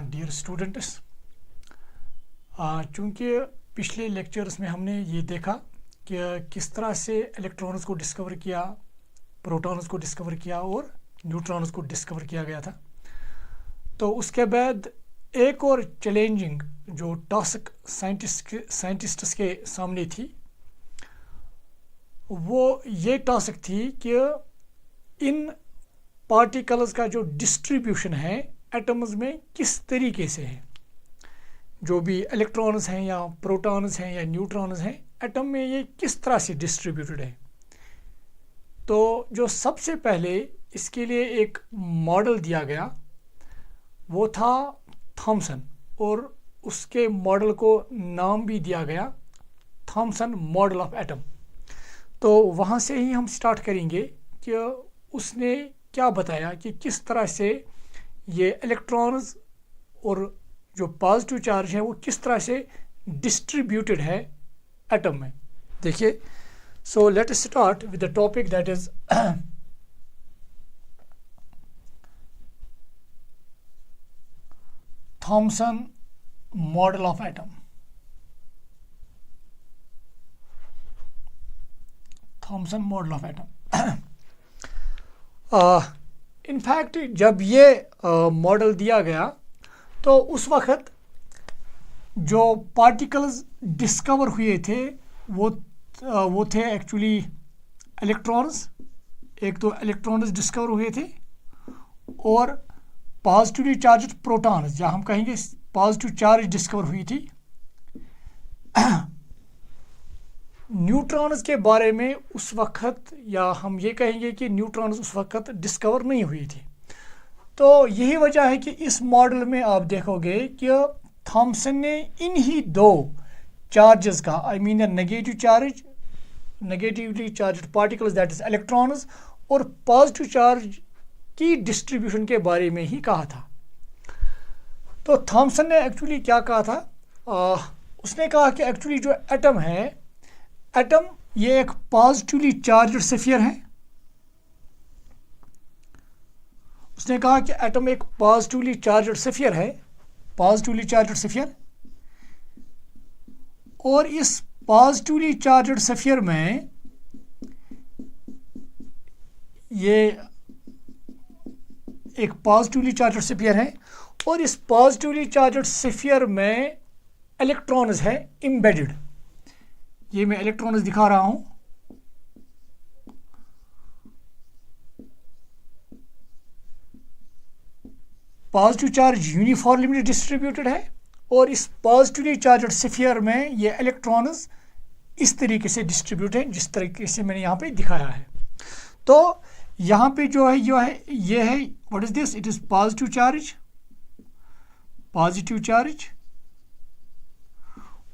Dear students, چونکہ پچھلے lectures میں ہم نے یہ دیکھا کہ کس طرح سے الیکٹرانز کو ڈسکور کیا، پروٹونز کو ڈسکور کیا اور نیوٹرونز کو ڈسکور کیا گیا تھا. تو اس کے بعد ایک اور چیلنجنگ جو ٹاسک سائنٹسٹس کے سامنے تھی وہ یہ ٹاسک تھی کہ ان پارٹیکلز کا جو ڈسٹریبیوشن ہے ایٹمز میں کس طریقے سے ہے. جو بھی الیکٹرانز ہیں یا پروٹونز ہیں یا نیوٹرونز ہیں ایٹم میں یہ کس طرح سے ڈسٹریبیوٹڈ ہے. تو جو سب سے پہلے اس کے لیے ایک ماڈل دیا گیا وہ تھا تھامسن، اور اس کے ماڈل کو نام بھی دیا گیا تھامسن ماڈل آف ایٹم. تو وہاں سے ہی ہم سٹارٹ کریں گے کہ اس نے کیا بتایا کہ کس طرح سے یہ الیکٹرانز اور جو پازیٹیو چارج ہے وہ کس طرح سے ڈسٹریبیوٹڈ ہے ایٹم میں. دیکھیے، so let us start with the topic that is Thomson model of atom. Thomson model of atom. In fact جب یہ ماڈل دیا گیا تو اس وقت جو پارٹیکلز ڈسکور ہوئے تھے وہ تھے ایکچولی الیکٹرانز. ایک تو الیکٹرانز ڈسکور ہوئے تھے اور پازیٹیولی چارجڈ پروٹونز، یا ہم کہیں گے پازیٹیو چارج ڈسکور ہوئی تھی. نیوٹرونز کے بارے میں اس وقت، یا ہم یہ کہیں گے کہ نیوٹرونز اس وقت ڈسکور نہیں ہوئی تھی. تو یہی وجہ ہے کہ اس ماڈل میں آپ دیکھو گے کہ تھامسن نے انہی دو چارجز کا، I mean negatively charged particles that is electrons اور پازیٹیو چارج کی ڈسٹریبیوشن کے بارے میں ہی کہا تھا. تو تھامسن نے ایکچولی کیا کہا تھا؟ اس نے کہا کہ ایکچولی جو ایٹم ہے، ایٹم یہ ایک پازیٹیولی چارجڈ سفیر ہے. اس نے کہا کہ ایٹم ایک پازیٹیولی چارجڈ سفیر ہے، پازیٹیولی چارجڈ سفیر. اور اس پازیٹیولی چارجڈ سفیر میں یہ ایک پازیٹیولی چارجڈ سفیر ہے اور اس پازیٹیولی چارجڈ سفیر میں الیکٹرانز ہے امبیڈڈ. یہ میں الیکٹرانز دکھا رہا ہوں. پازیٹیو چارج یونیفارملی ڈسٹریبیوٹڈ ہے اور اس پازیٹیولی چارجڈ سفیر میں یہ الیکٹرانز اس طریقے سے ڈسٹریبیوٹ ہیں جس طریقے سے میں نے یہاں پہ دکھایا ہے. تو یہاں پہ جو ہے یہ ہے what is this? It is positive charge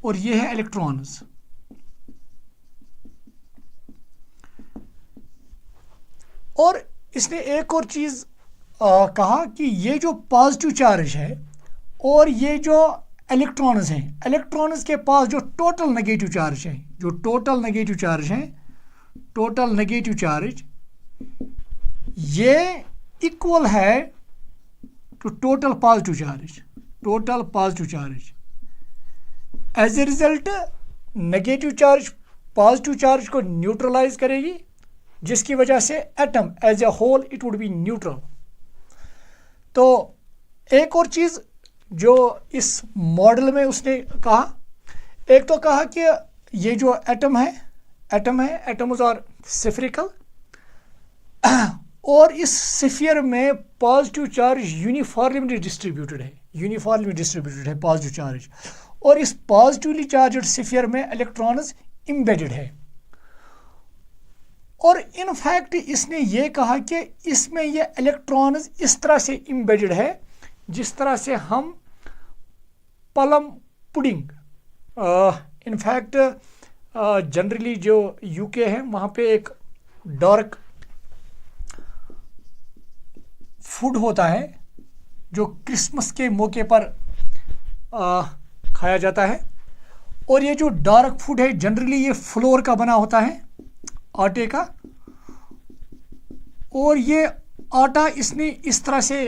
اور یہ ہے الیکٹرانز. اور اس نے ایک اور چیز کہا کہ یہ جو پازیٹیو چارج ہے اور یہ جو الیکٹرانز ہیں، الیکٹرانز کے پاس جو ٹوٹل نگیٹیو چارج ہے، ٹوٹل نگیٹیو چارج یہ ایکول ہے to total positive charge. As a result negative charge positive charge کو نیوٹرلائز کرے گی، جس کی وجہ سے atom as a whole it would be neutral. تو ایک اور چیز جو اس ماڈل میں اس نے کہا، ایک تو کہا کہ یہ جو ایٹم ہے ایٹمز آر سفیریکل، اور اس سفیر میں پازیٹیو چارج یونیفارملی ڈسٹریبیوٹڈ ہے پازیٹیو چارج، اور اس پازیٹیولی چارجڈ سفیر میں الیکٹرانز امبیڈڈ ہے. اور ان فیکٹ اس نے یہ کہا کہ اس میں یہ الیکٹرانز اس طرح سے امبیڈڈ ہے جس طرح سے ہم plum pudding, in fact generally جو یو کے ہے وہاں پہ ایک ڈارک فوڈ ہوتا ہے جو کرسمس کے موقع پر کھایا جاتا ہے، اور یہ جو ڈارک فوڈ ہے جنرلی یہ فلور کا بنا ہوتا ہے، آٹے کا. اور یہ آٹا اس نے اس طرح سے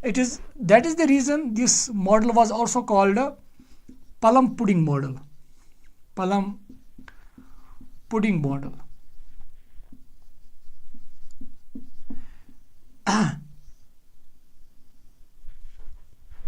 that is the reason this model was also called plum pudding model. Plum pudding model.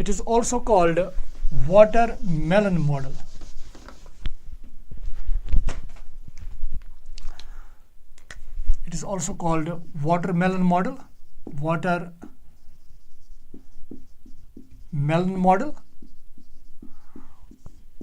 it is also called watermelon model. It is also called watermelon model. Watermelon model.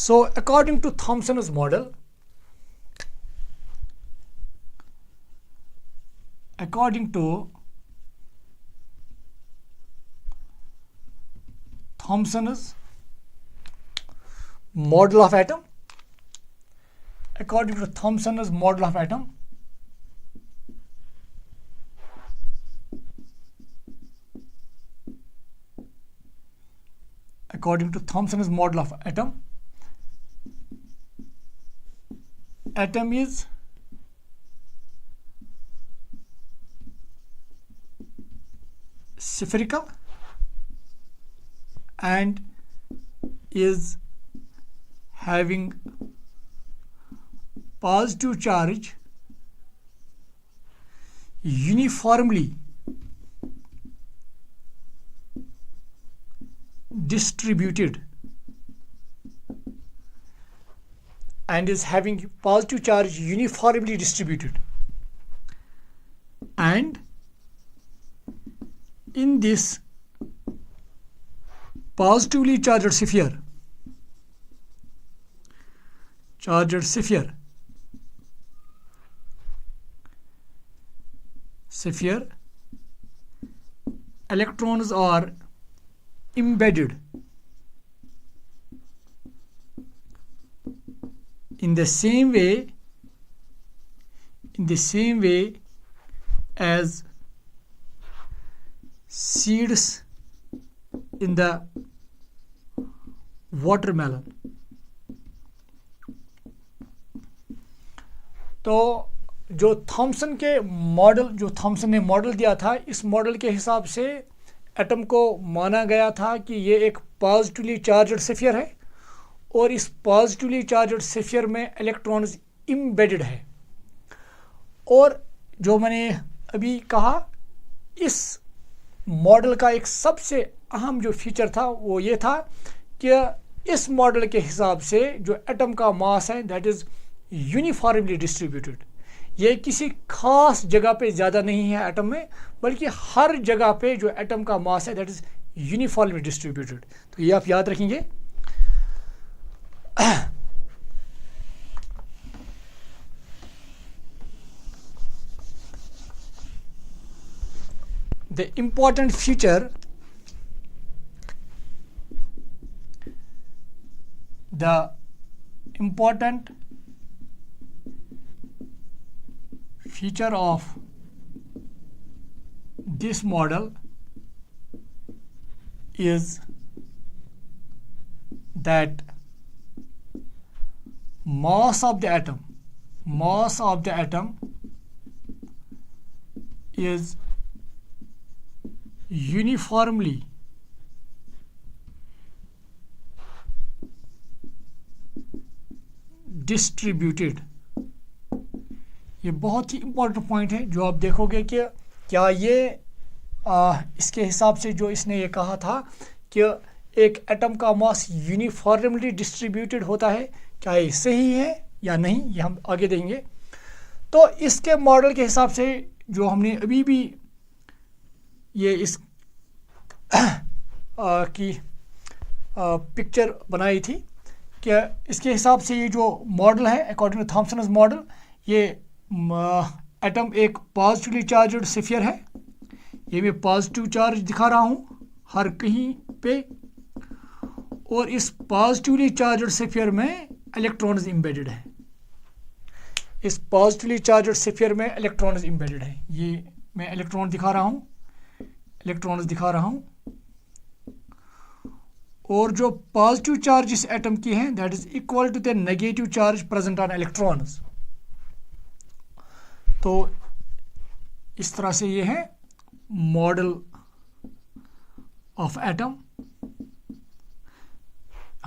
So according to Thomson's model, according to Thomson's model of atom, according to Thomson's model of atom, according to Thomson's model of atom, atom is spherical and is having positive charge uniformly distributed and is having positive charge uniformly distributed, and in this positively charged sphere electrons are embedded in the same way as seeds in the watermelon. تو جو Thomson نے model دیا تھا، اس model کے حساب سے atom کو مانا گیا تھا کہ یہ ایک پازیٹیولی چارجڈ سفیر ہے اور اس پازیٹیولی چارجڈ سفیر میں الیکٹرانز امبیڈڈ ہے. اور جو میں نے ابھی کہا، اس ماڈل کا ایک سب سے اہم جو فیچر تھا وہ یہ تھا کہ اس ماڈل کے حساب سے جو ایٹم کا ماس ہے دیٹ از یونیفارملی ڈسٹریبیوٹیڈ. یہ کسی خاص جگہ پہ زیادہ نہیں ہے ایٹم میں، بلکہ ہر جگہ پہ جو ایٹم کا ماس ہے دیٹ از یونیفارملی ڈسٹریبیوٹیڈ. تو یہ آپ یاد رکھیں گے. The important feature of this model is that mass of the atom is uniformly distributed. یہ بہت ہی امپورٹنٹ پوائنٹ ہے جو آپ دیکھو گے کہ کیا یہ اس کے حساب سے جو اس نے یہ کہا تھا کہ ایک ایٹم کا ماس یونیفارملی ڈسٹریبیوٹیڈ ہوتا ہے، کیا یہ صحیح ہے یا نہیں، یہ ہم آگے دیں گے. تو اس کے ماڈل کے حساب سے جو ہم نے ابھی بھی یہ اس کی پکچر بنائی تھی کہ اس کے حساب سے یہ جو ماڈل ہے اکارڈنگ ٹو تھامسنز ماڈل، یہ ایٹم ایک پازیٹیولی چارجڈ سفیر ہے. یہ میں پازیٹیو چارج دکھا رہا ہوں ہر کہیں پہ، اور اس پازیٹیولی چارجڈ سفیر میں الیکٹرانز امبیڈڈ ہے. اس پازیٹیولی چارجڈ سفیر میں الیکٹرانز امبیڈڈ ہے. یہ میں الیکٹرانز دکھا رہا ہوں اور جو پازیٹیو چارج اس ایٹم کی ہیں that is equal to the negative charge present on electrons. تو اس طرح سے یہ ہے ماڈل آف ایٹم،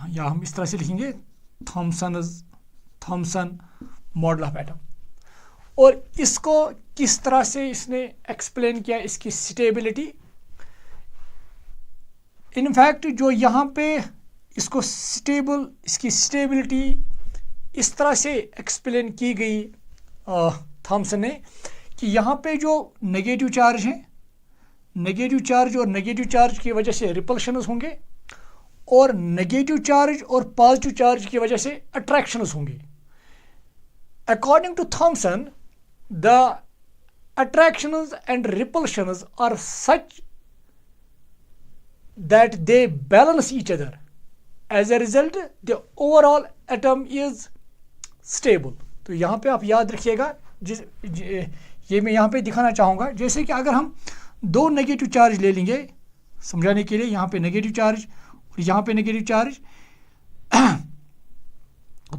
یا ہم اس طرح سے لکھیں گے تھامسن ماڈل آف ایٹم. اور اس کو کس طرح سے اس نے ایکسپلین کیا، اس کی سٹیبلٹی. انفیکٹ جو یہاں پہ اس کی سٹیبلٹی اس طرح سے ایکسپلین کی گئی تھامسن نے کہ یہاں پہ جو نگیٹو چارج ہیں، نگیٹو چارج اور نگیٹو چارج کی وجہ سے ریپلشنز ہوں گے، اور نگیٹو چارج اور پازیٹیو چارج کی وجہ سے اٹریکشنز ہوں گے. According to Thomson, the attractions and repulsions are such that they balance each other. As a result, the overall atom is stable. تو یہاں پہ آپ یاد رکھیے گا، یہ میں یہاں پہ دکھانا چاہوں گا جیسے کہ اگر ہم دو نگیٹو چارج لے لیں گے سمجھانے کے لیے، یہاں پہ نگیٹو چارج اور یہاں پہ نگیٹو چارج،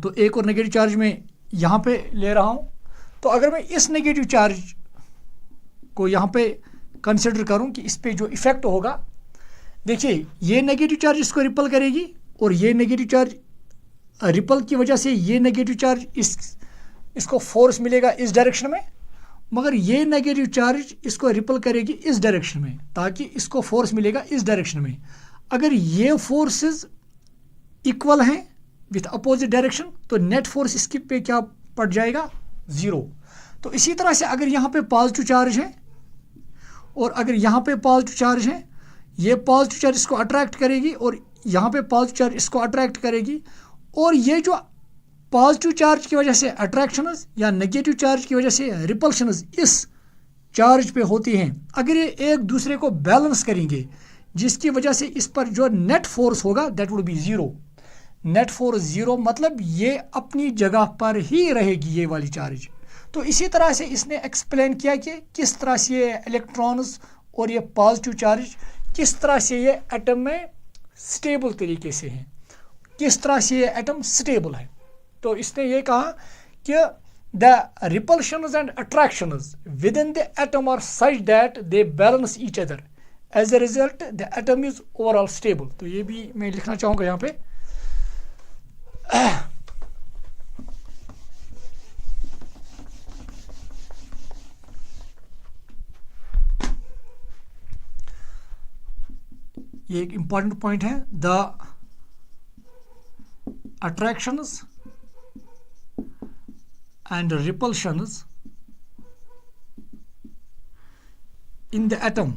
تو ایک اور نگیٹو چارج میں یہاں پہ لے رہا ہوں. تو اگر میں اس نگیٹو چارج کو یہاں پہ کنسیڈر کروں کہ اس پہ جو ایفیکٹ ہوگا، دیکھیے یہ نگیٹو چارج اس کو ریپل کرے گی، اور یہ نگیٹو چارج ریپل کی وجہ سے یہ نگیٹو چارج اس کو فورس ملے گا اس ڈائریکشن میں، مگر یہ نگیٹو چارج اس کو ریپل کرے گی اس ڈائریکشن میں، تاکہ اس کو فورس ملے گا اس ڈائریکشن میں. اگر یہ فورسز ایکول ہیں وتھ اپوزٹ ڈائریکشن تو نیٹ فورس اس کی پہ کیا پڑ جائے گا، 0. تو اسی طرح سے اگر یہاں پہ پازیٹیو چارج ہے اور اگر یہاں پہ پازیٹیو چارج ہے یہ پازیٹیو چارج اس کو اٹریکٹ کرے گی اور یہاں پہ پازیٹیو چارج اس کو اٹریکٹ کرے گی اور یہ جو پازیٹیو چارج کی وجہ سے اٹریکشنز یا نگیٹیو چارج کی وجہ سے ریپلشنز اس چارج پہ ہوتی ہیں اگر یہ ایک دوسرے کو بیلنس کریں گے جس کی وجہ سے اس پر جو نیٹ فورس ہوگا that would be zero. Net force zero مطلب یہ اپنی جگہ پر ہی رہے گی یہ والی چارج. تو اسی طرح سے اس نے ایکسپلین کیا کہ کس طرح سے یہ الیکٹرانز اور یہ پازیٹیو چارج کس طرح سے یہ ایٹم میں سٹیبل طریقے سے ہیں کس طرح سے یہ ایٹم سٹیبل ہے. تو اس نے یہ کہا کہ the repulsions and attractions within the atom are such that they balance each other. As a result, the atom is overall stable. تو یہ بھی میں لکھنا چاہوں گا یہاں پہ. یہ ایک امپورٹنٹ پوائنٹ ہے. The attractions and repulsions in the atom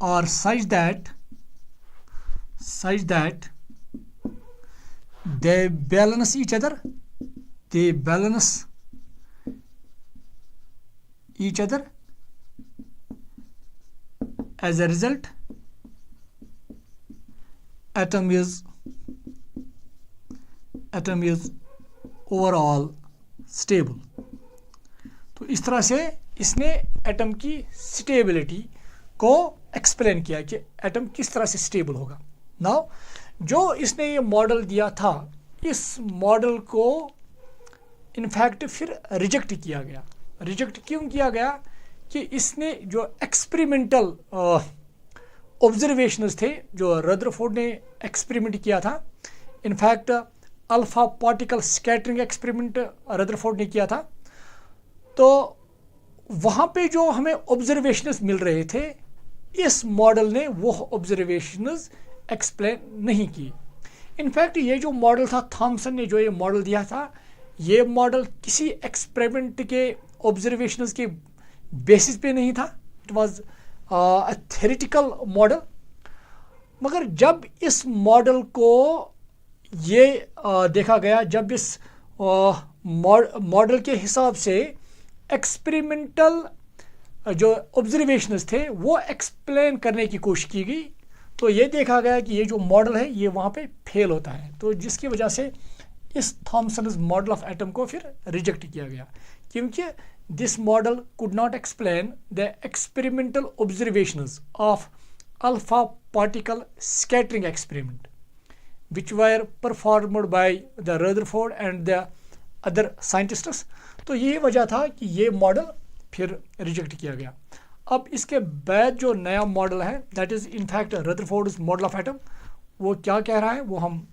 are such that they balance each other as a result atom is overall stable. تو اس طرح سے اس نے ایٹم کی سٹیبلٹی کو ایکسپلین کیا کہ ایٹم کس طرح سے سٹیبل ہوگا. ناؤ جو اس نے یہ ماڈل دیا تھا اس ماڈل کو انفیکٹ پھر ریجیکٹ کیا گیا. ریجیکٹ کیوں کیا گیا کہ اس نے جو ایکسپریمنٹل آبزرویشنز تھے جو ردرفورڈ نے ایکسپریمنٹ کیا تھا. In fact alpha particle scattering experiment Rutherford نے کیا تھا. تو وہاں پہ جو ہمیں آبزرویشنز مل رہے تھے اس ماڈل نے وہ آبزرویشنز ایکسپلین نہیں کی. انفیکٹ یہ جو ماڈل تھا تھامسن نے جو یہ ماڈل دیا تھا یہ ماڈل کسی ایکسپریمنٹ کے آبزرویشنز کے بیسس پہ نہیں تھا. It was theoretical model. مگر جب اس ماڈل کو یہ دیکھا گیا جب اس ماڈل کے حساب سے ایکسپریمنٹل جو آبزرویشنز تھے وہ ایکسپلین کرنے کی کوشش کی گئی تو یہ دیکھا گیا کہ یہ جو ماڈل ہے یہ وہاں پہ فیل ہوتا ہے. تو جس کی وجہ سے اس تھامسنز ماڈل آف ایٹم کو پھر ریجیکٹ کیا گیا کیونکہ this model could not explain the experimental observations of alpha particle scattering experiment which were performed by the Rutherford and the other scientists. تو یہی وجہ تھا کہ یہ ماڈل پھر ریجیکٹ کیا گیا. اب اس کے بعد جو نیا ماڈل ہے that is in fact Rutherford's model of atom. وہ کیا کہہ رہا ہے وہ ہم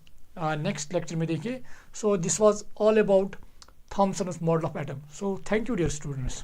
نیکسٹ لیکچر میں دیکھیں. So this was all about Thomson's model of atom. So thank you dear students.